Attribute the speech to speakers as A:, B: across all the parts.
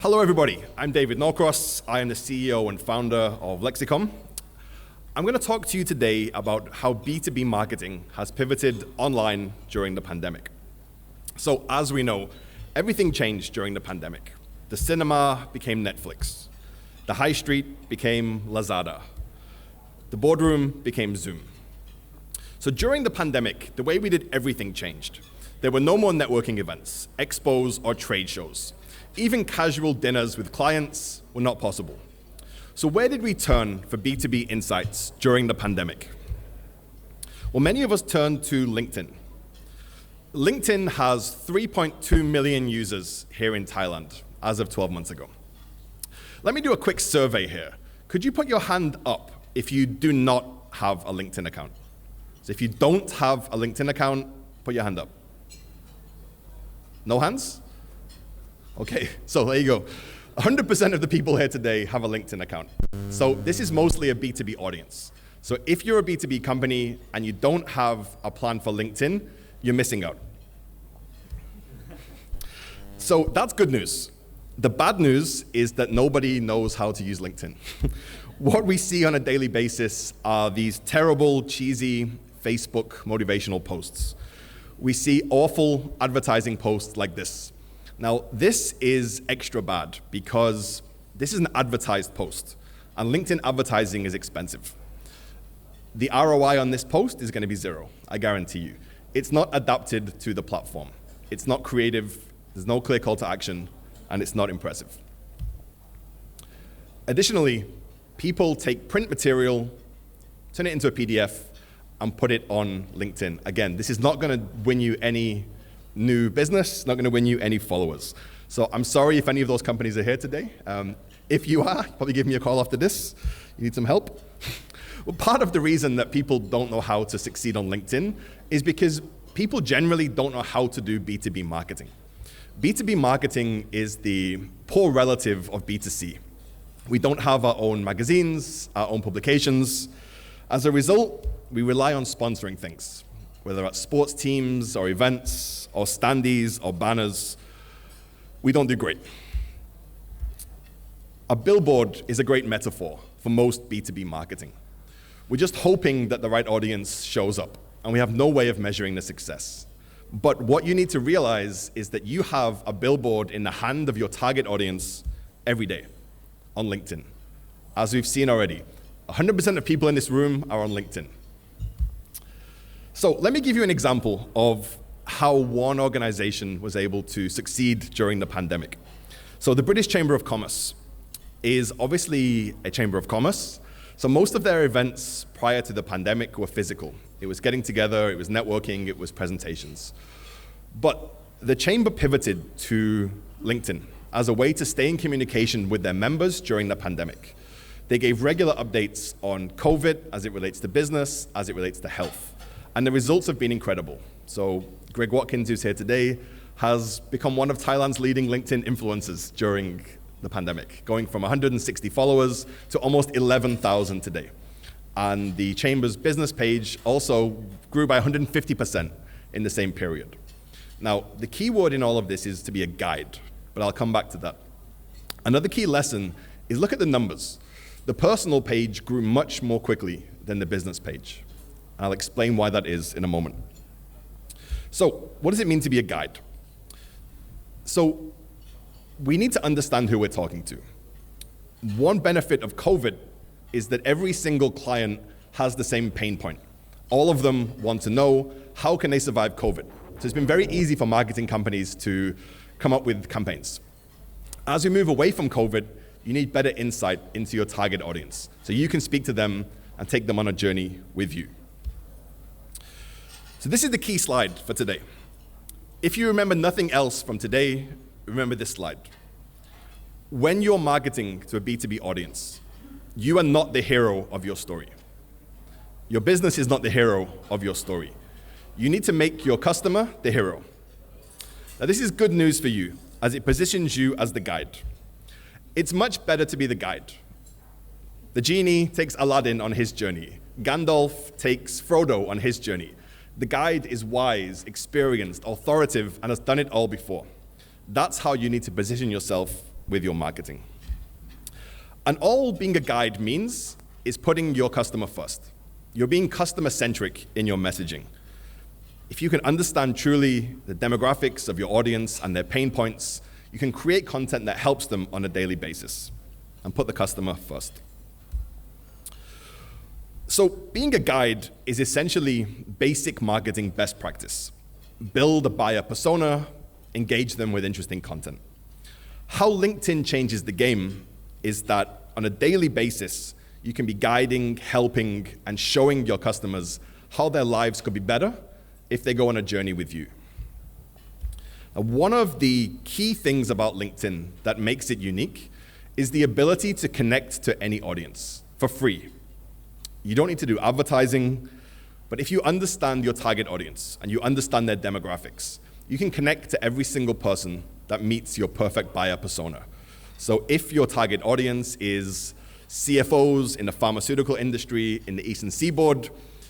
A: Hello everybody, I'm David Norcross. I am the CEO and founder of Lexicom. I'm going to talk to you today about how B2B marketing has pivoted online during the pandemic. So as we know, everything changed during the pandemic. The cinema became Netflix. The high street became Lazada. The boardroom became Zoom. So during the pandemic, the way we did everything changed. There were no more networking events, expos, or trade shows. Even casual dinners with clients were not possible. So where did we turn for B2B insights during the pandemic? Well, many of us turned to LinkedIn. LinkedIn has 3.2 million users here in Thailand as of 12 months ago. Let me do a quick survey here. Could you put your hand up if you do not have a LinkedIn account? So if you don't have a LinkedIn account, put your hand up. No hands? Okay, so there you go. 100% of the people here today have a LinkedIn account. So this is mostly a B2B audience. So if you're a B2B company and you don't have a plan for LinkedIn, you're missing out. So that's good news. The bad news is that nobody knows how to use LinkedIn. What we see on a daily basis are these terrible, cheesy Facebook motivational posts. We see awful advertising posts like this. Now, this is extra bad because this is an advertised post, and LinkedIn advertising is expensive. The ROI on this post is going to be zero, I guarantee you. It's not adapted to the platform. It's not creative, there's no clear call to action, and it's not impressive. Additionally, people take print material, turn it into a PDF, and put it on LinkedIn. Again, this is not going to win you any new business, not going to win you any followers. So I'm sorry if any of those companies are here today. If you are, probably give me a call after this. You need some help? Well, part of the reason that people don't know how to succeed on LinkedIn is because people generally don't know how to do B2B marketing. B2B marketing is the poor relative of B2C. We don't have our own magazines, our own publications. As a result, we rely on sponsoring things, whether it's sports teams or events or standees or banners. We don't do great. A billboard is a great metaphor for most B2B marketing. We're just hoping that the right audience shows up, and we have no way of measuring the success. But what you need to realize is that you have a billboard in the hand of your target audience every day on LinkedIn. As we've seen already, 100% of people in this room are on LinkedIn. So let me give you an example of how one organization was able to succeed during the pandemic. So the British Chamber of Commerce is obviously a chamber of commerce. So most of their events prior to the pandemic were physical. It was getting together, it was networking, it was presentations. But the chamber pivoted to LinkedIn as a way to stay in communication with their members during the pandemic. They gave regular updates on COVID as it relates to business, as it relates to health. And the results have been incredible. So Greg Watkins, who's here today, has become one of Thailand's leading LinkedIn influencers during the pandemic, going from 160 followers to almost 11,000 today. And the Chamber's business page also grew by 150% in the same period. Now, the key word in all of this is to be a guide, but I'll come back to that. Another key lesson is look at the numbers. The personal page grew much more quickly than the business page. I'll explain why that is in a moment. So, what does it mean to be a guide? So, we need to understand who we're talking to. One benefit of COVID is that every single client has the same pain point. All of them want to know, how can they survive COVID? So it's been very easy for marketing companies to come up with campaigns. As we move away from COVID, you need better insight into your target audience, so you can speak to them and take them on a journey with you. So this is the key slide for today. If you remember nothing else from today, remember this slide. When you're marketing to a B2B audience, you are not the hero of your story. Your business is not the hero of your story. You need to make your customer the hero. Now, this is good news for you, as it positions you as the guide. It's much better to be the guide. The genie takes Aladdin on his journey. Gandalf takes Frodo on his journey. The guide is wise, experienced, authoritative, and has done it all before. That's how you need to position yourself with your marketing. And all being a guide means is putting your customer first. You're being customer-centric in your messaging. If you can understand truly the demographics of your audience and their pain points, you can create content that helps them on a daily basis and put the customer first. So being a guide is essentially basic marketing best practice. Build a buyer persona, engage them with interesting content. How LinkedIn changes the game is that on a daily basis, you can be guiding, helping, and showing your customers how their lives could be better if they go on a journey with you. Now, one of the key things about LinkedIn that makes it unique is the ability to connect to any audience for free. You don't need to do advertising, but if you understand your target audience and you understand their demographics, you can connect to every single person that meets your perfect buyer persona. So if your target audience is CFOs in the pharmaceutical industry in the Eastern Seaboard,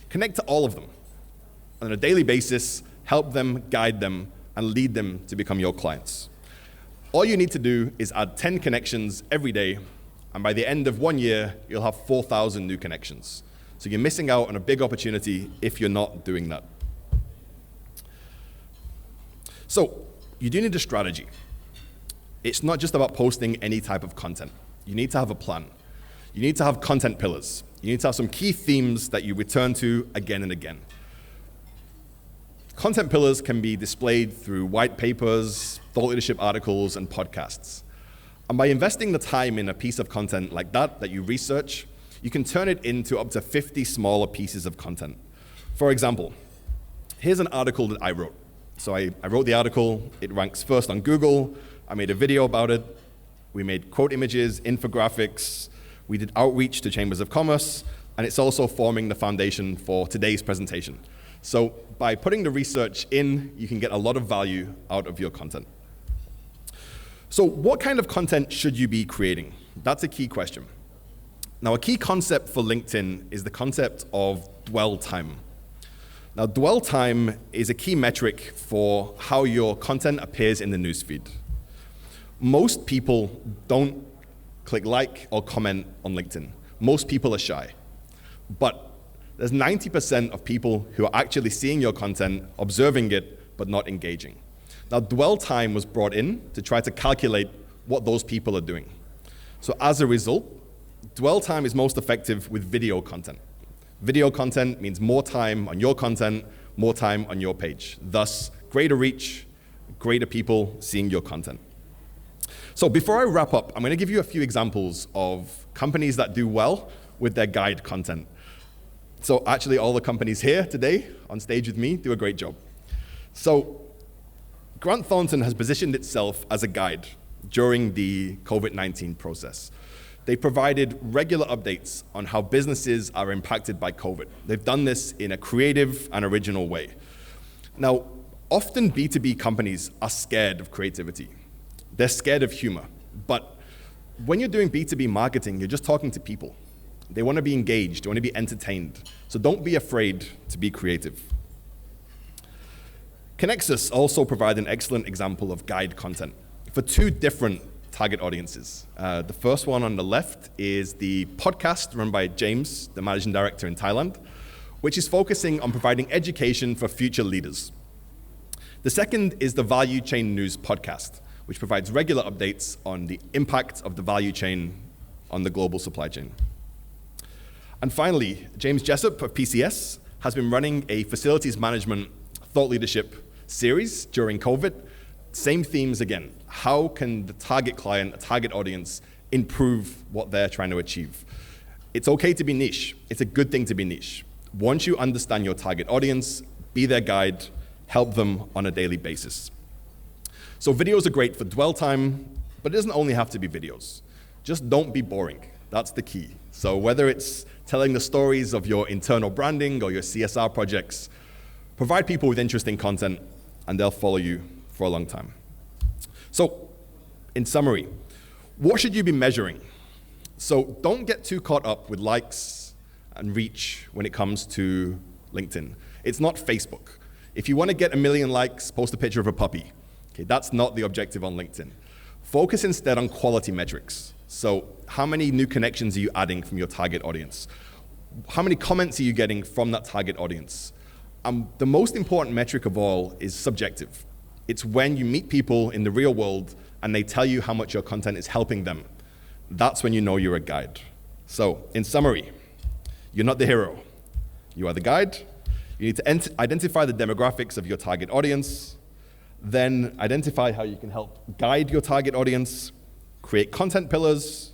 A: connect to all of them. On a daily basis, help them, guide them, and lead them to become your clients. All you need to do is add 10 connections every day, and by the end of 1 year, you'll have 4,000 new connections. So you're missing out on a big opportunity if you're not doing that. So you do need a strategy. It's not just about posting any type of content. You need to have a plan. You need to have content pillars. You need to have some key themes that you return to again and again. Content pillars can be displayed through white papers, thought leadership articles, and podcasts. And by investing the time in a piece of content like that you research, you can turn it into up to 50 smaller pieces of content. For example, here's an article that I wrote. So I wrote the article, it ranks first on Google, I made a video about it, we made quote images, infographics, we did outreach to chambers of commerce, and it's also forming the foundation for today's presentation. So by putting the research in, you can get a lot of value out of your content. So what kind of content should you be creating? That's a key question. Now, a key concept for LinkedIn is the concept of dwell time. Now, dwell time is a key metric for how your content appears in the newsfeed. Most people don't click like or comment on LinkedIn. Most people are shy. But there's 90% of people who are actually seeing your content, observing it, but not engaging. Now, dwell time was brought in to try to calculate what those people are doing. So as a result, dwell time is most effective with video content. Video content means more time on your content, more time on your page. Thus, greater reach, greater people seeing your content. So before I wrap up, I'm going to give you a few examples of companies that do well with their guide content. So actually, all the companies here today on stage with me do a great job. So Grant Thornton has positioned itself as a guide during the COVID-19 process. They provided regular updates on how businesses are impacted by COVID. They've done this in a creative and original way. Now, often B2B companies are scared of creativity. They're scared of humor. But when you're doing B2B marketing, you're just talking to people. They want to be engaged, they want to be entertained. So don't be afraid to be creative. Connexus also provide an excellent example of guide content for two different target audiences. The first one on the left is the podcast run by James, the managing director in Thailand, which is focusing on providing education for future leaders. The second is the Value Chain News podcast, which provides regular updates on the impact of the value chain on the global supply chain. And finally, James Jessup of PCS has been running a facilities management thought leadership series during COVID. Same themes again. How can the target client, the target audience, improve what they're trying to achieve? It's okay to be niche. It's a good thing to be niche. Once you understand your target audience, be their guide, help them on a daily basis. So videos are great for dwell time, but it doesn't only have to be videos. Just don't be boring. That's the key. So whether it's telling the stories of your internal branding or your CSR projects, provide people with interesting content and they'll follow you for a long time. So, in summary, what should you be measuring? So don't get too caught up with likes and reach when it comes to LinkedIn. It's not Facebook. If you want to get 1 million likes, post a picture of a puppy. Okay, that's not the objective on LinkedIn. Focus instead on quality metrics. So how many new connections are you adding from your target audience? How many comments are you getting from that target audience? The most important metric of all is subjective. It's when you meet people in the real world and they tell you how much your content is helping them. That's when you know you're a guide. So in summary, you're not the hero. You are the guide. You need to identify the demographics of your target audience, then identify how you can help guide your target audience, create content pillars,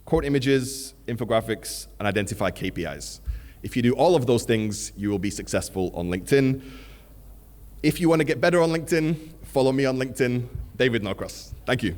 A: quote images, infographics, and identify KPIs. If you do all of those things, you will be successful on LinkedIn. If you want to get better on LinkedIn, follow me on LinkedIn, David Norcross. Thank you.